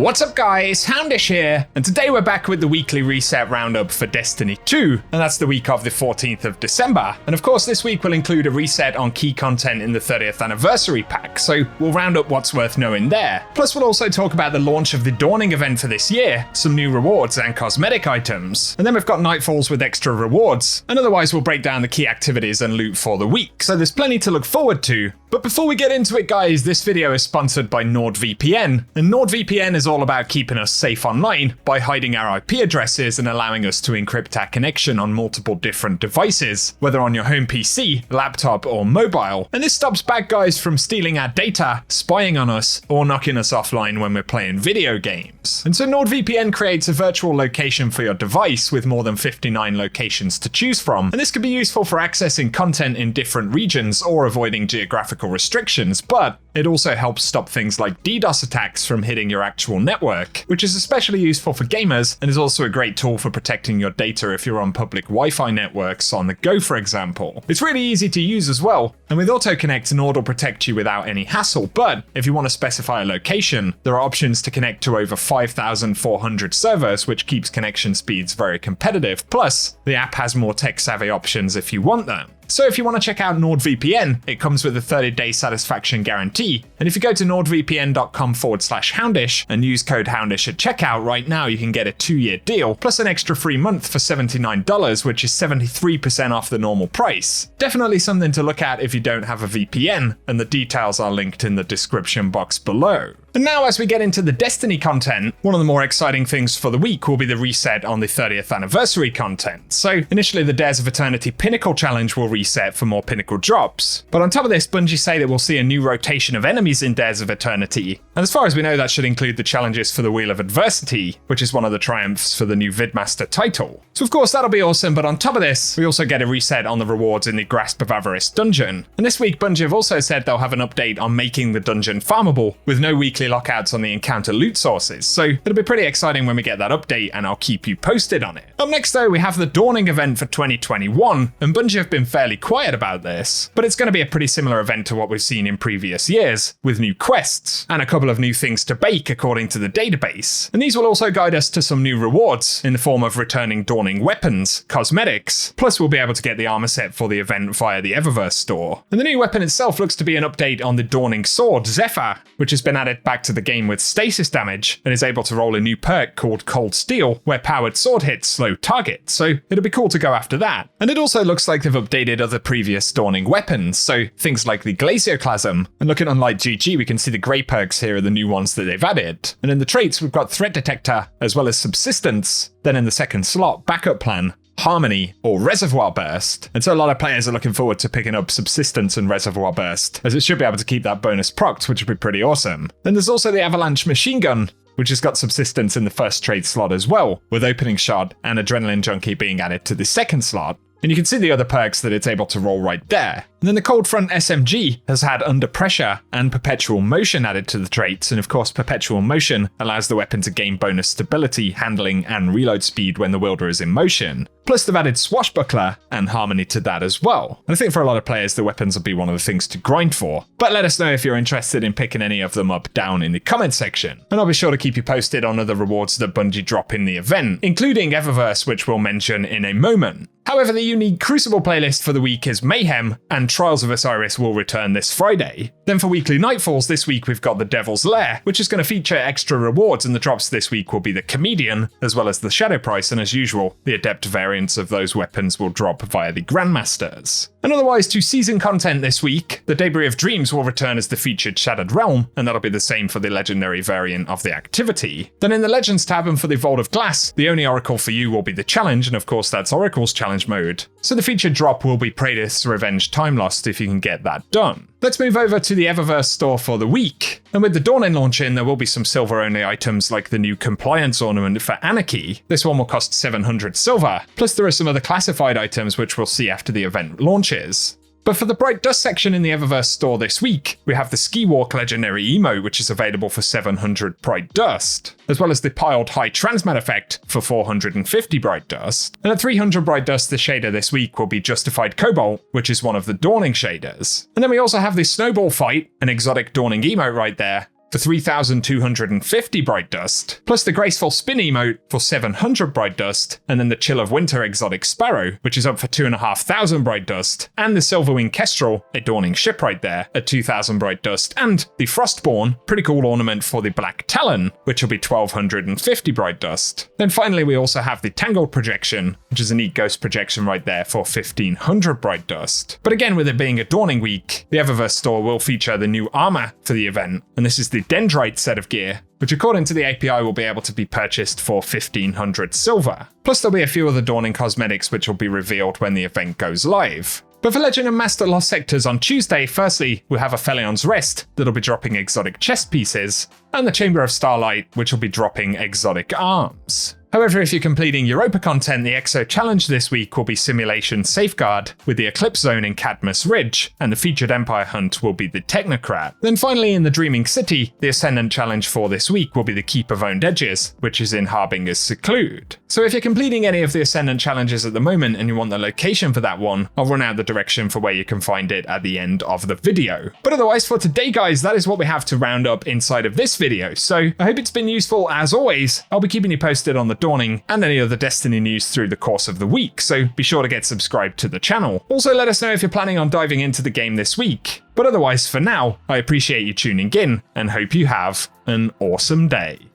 What's up guys, Houndish here, and today we're back with the weekly reset roundup for Destiny 2, and that's the week of the 14th of December. And of course this week will include a reset on key content in the 30th anniversary pack, so we'll round up what's worth knowing there. Plus we'll also talk about the launch of the Dawning event for this year, some new rewards and cosmetic items. And then we've got Nightfalls with extra rewards, and otherwise we'll break down the key activities and loot for the week, so there's plenty to look forward to. But before we get into it guys, this video is sponsored by NordVPN, and NordVPN is all about keeping us safe online by hiding our IP addresses and allowing us to encrypt our connection on multiple different devices, whether on your home PC, laptop or mobile. And this stops bad guys from stealing our data, spying on us, or knocking us offline when we're playing video games. And so NordVPN creates a virtual location for your device with more than 59 locations to choose from, and this can be useful for accessing content in different regions or avoiding geographical restrictions, but it also helps stop things like DDoS attacks from hitting your actual network, which is especially useful for gamers and is also a great tool for protecting your data if you're on public Wi-Fi networks on the go, for example. It's really easy to use as well, and with AutoConnect, Nord will protect you without any hassle, but if you want to specify a location, there are options to connect to over 5,400 servers, which keeps connection speeds very competitive. Plus, the app has more tech-savvy options if you want them. So if you want to check out NordVPN, it comes with a 30-day satisfaction guarantee. And if you go to nordvpn.com/houndish and use code houndish at checkout right now, you can get a 2-year deal, plus an extra free month for $79, which is 73% off the normal price. Definitely something to look at if you don't have a VPN, and the details are linked in the description box below. And now as we get into the Destiny content, one of the more exciting things for the week will be the reset on the 30th anniversary content. So initially the Dares of Eternity Pinnacle Challenge will reset for more Pinnacle drops. But on top of this, Bungie say that we'll see a new rotation of enemies in Dares of Eternity. And as far as we know, that should include the challenges for the Wheel of Adversity, which is one of the triumphs for the new Vidmaster title. So of course that'll be awesome, but on top of this, we also get a reset on the rewards in the Grasp of Avarice dungeon. And this week Bungie have also said they'll have an update on making the dungeon farmable, with no weekly lockouts on the encounter loot sources, so it'll be pretty exciting when we get that update, and I'll keep you posted on it. Up next though, we have the Dawning event for 2021, and Bungie have been fairly quiet about this, but it's going to be a pretty similar event to what we've seen in previous years, with new quests, and a couple of new things to bake according to the database. And these will also guide us to some new rewards in the form of returning Dawning weapons, cosmetics, plus we'll be able to get the armor set for the event via the Eververse store. And the new weapon itself looks to be an update on the Dawning sword, Zephyr, which has been added back to the game with stasis damage and is able to roll a new perk called Cold Steel, where powered sword hits slow targets, so it'll be cool to go after that. And it also looks like they've updated other previous Dawning weapons, so things like the Glacioclasm, and looking on Light GG we can see the grey perks here are the new ones that they've added. And in the traits we've got Threat Detector, as well as Subsistence, then in the second slot, Backup Plan, Harmony, or Reservoir Burst. And so a lot of players are looking forward to picking up Subsistence and Reservoir Burst, as it should be able to keep that bonus procced, which would be pretty awesome. Then there's also the Avalanche Machine Gun, which has got Subsistence in the first trade slot as well, with Opening Shot and Adrenaline Junkie being added to the second slot. And you can see the other perks that it's able to roll right there. And then the Cold Front SMG has had Under Pressure and Perpetual Motion added to the traits, and of course Perpetual Motion allows the weapon to gain bonus stability, handling, and reload speed when the wielder is in motion. Plus they've added Swashbuckler and Harmony to that as well. And I think for a lot of players the weapons will be one of the things to grind for. But let us know if you're interested in picking any of them up down in the comment section. And I'll be sure to keep you posted on other rewards that Bungie drop in the event, including Eververse, which we'll mention in a moment. However, the unique Crucible playlist for the week is Mayhem, and Trials of Osiris will return this Friday. Then for weekly Nightfalls this week we've got the Devil's Lair, which is going to feature extra rewards, and the drops this week will be the Comedian, as well as the Shadow Price, and as usual, the Adept variants of those weapons will drop via the Grandmasters. And otherwise, to season content this week, the Debris of Dreams will return as the featured Shattered Realm, and that'll be the same for the legendary variant of the activity. Then in the Legends tab and for the Vault of Glass, the only Oracle for you will be the challenge, and of course that's Oracle's challenge mode. So the featured drop will be Praedyth's Revenge Time Lost if you can get that done. Let's move over to the Eververse store for the week. And with the Dawning launch in, there will be some silver-only items like the new Compliance Ornament for Anarchy. This one will cost 700 silver. Plus there are some other classified items which we'll see after the event launches. But for the Bright Dust section in the Eververse store this week, we have the Ski Walk Legendary Emote, which is available for 700 Bright Dust, as well as the Piled High Transmat effect for 450 Bright Dust. And at 300 Bright Dust, the shader this week will be Justified Cobalt, which is one of the Dawning shaders. And then we also have the Snowball Fight, an exotic Dawning emote right there, for 3,250 Bright Dust, plus the Graceful Spin emote for 700 Bright Dust, and then the Chill of Winter exotic Sparrow, which is up for 2,500 Bright Dust, and the Silverwing Kestrel, a dawning ship right there, at 2,000 Bright Dust, and the Frostborn, pretty cool ornament for the Black Talon, which will be 1,250 Bright Dust. Then finally we also have the Tangled Projection, which is a neat ghost projection right there for 1,500 Bright Dust. But again, with it being a Dawning Week, the Eververse store will feature the new armor for the event, and this is the Dendrite set of gear, which according to the API will be able to be purchased for 1,500 silver. Plus there'll be a few other Dawning cosmetics which will be revealed when the event goes live. But for Legend of Master Lost Sectors on Tuesday, firstly, we'll have a Felion's Rest that'll be dropping exotic chest pieces, and the Chamber of Starlight, which will be dropping exotic arms. However, if you're completing Europa content, the EXO challenge this week will be Simulation Safeguard with the Eclipse Zone in Cadmus Ridge, and the featured Empire Hunt will be the Technocrat. Then finally in the Dreaming City, the Ascendant challenge for this week will be the Keep of Owned Edges, which is in Harbinger's Seclude. So if you're completing any of the Ascendant challenges at the moment and you want the location for that one, I'll run out the direction for where you can find it at the end of the video. But otherwise for today guys, that is what we have to round up inside of this video. So I hope it's been useful as always. I'll be keeping you posted on the Dawning and any other Destiny news through the course of the week, so be sure to get subscribed to the channel. Also let us know if you're planning on diving into the game this week. But otherwise for now, I appreciate you tuning in and hope you have an awesome day.